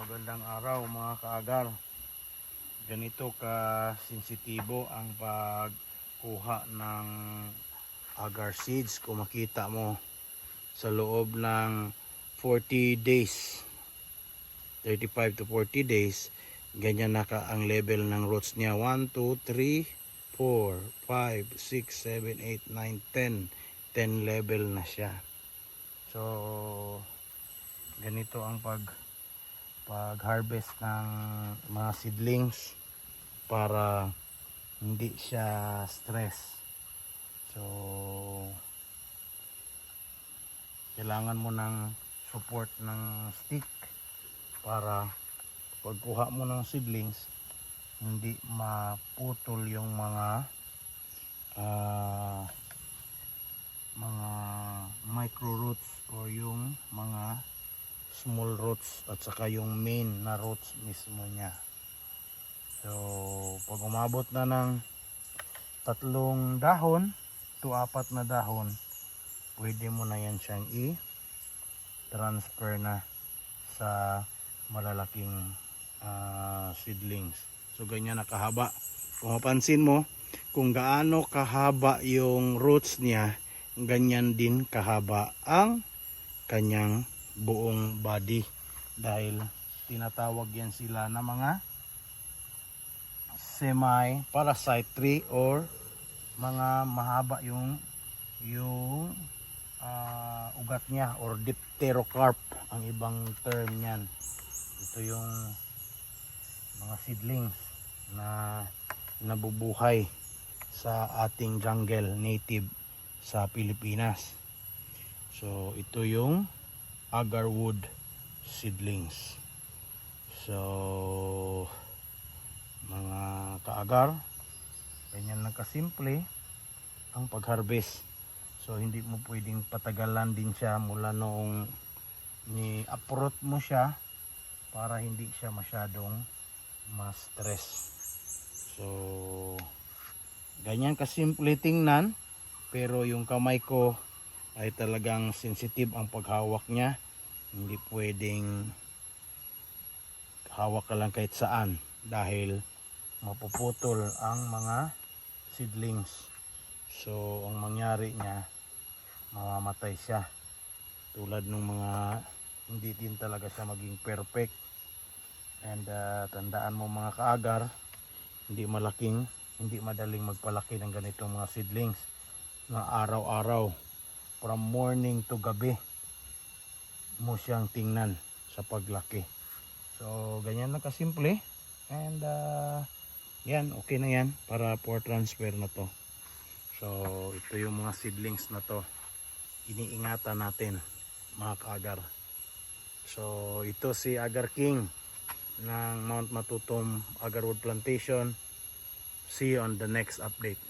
Magandang araw mga kaagar. Ganito ka sensitibo ang pagkuha ng agar seeds. Kung makita mo sa loob ng 40 days, 35 to 40 days, ganyan na ka ang level ng roots niya. 1, 2, 3, 4, 5, 6, 7, 8, 9, 10. 10 level na siya. So ganito ang pag-harvest ng mga seedlings para hindi siya stress. So kailangan mo ng support ng stick para pagkuha mo ng seedlings hindi maputol yung mga micro roots o yung mga small roots at saka yung main na roots mismo niya. So pag umabot na ng 3 dahon to 4 na dahon, pwede mo na yan siyang i-transfer na sa malalaking seedlings. So ganyan nakahaba. Kung mapansin mo kung gaano kahaba yung roots niya, ganyan din kahaba ang kanyang buong body, dahil tinatawag yan sila na mga semi parasite tree or mga mahaba yung ugat niya, or dipterocarp ang ibang term niyan. Ito yung mga seedlings na nabubuhay sa ating jungle native sa Pilipinas. So ito yung agarwood seedlings. So mga kaagar, ganyan lang kasimple ang pag-harvest. So hindi mo pwedeng patagalan din siya mula noong ni-uproot mo siya para hindi siya masyadong ma-stress. So ganyan kasimple tingnan, pero yung kamay ko ay talagang sensitive ang paghawak niya. Hindi pwedeng hawak ka lang kahit saan dahil mapuputol ang mga seedlings. So ang mangyari niya, mamamatay siya, tulad ng mga hindi din talaga siya maging perfect. And tandaan mo mga kaagar, hindi madaling magpalaki ng ganitong mga seedlings na araw-araw, from morning to gabi mo siyang tingnan sa paglaki. So ganyan lang kasimple. And yan, okay na yan para for transfer na to. So ito yung mga seedlings na to, iniingatan natin mga kaagar. So ito si Agar King ng Mount Matutom Agarwood Plantation. See you on the next update.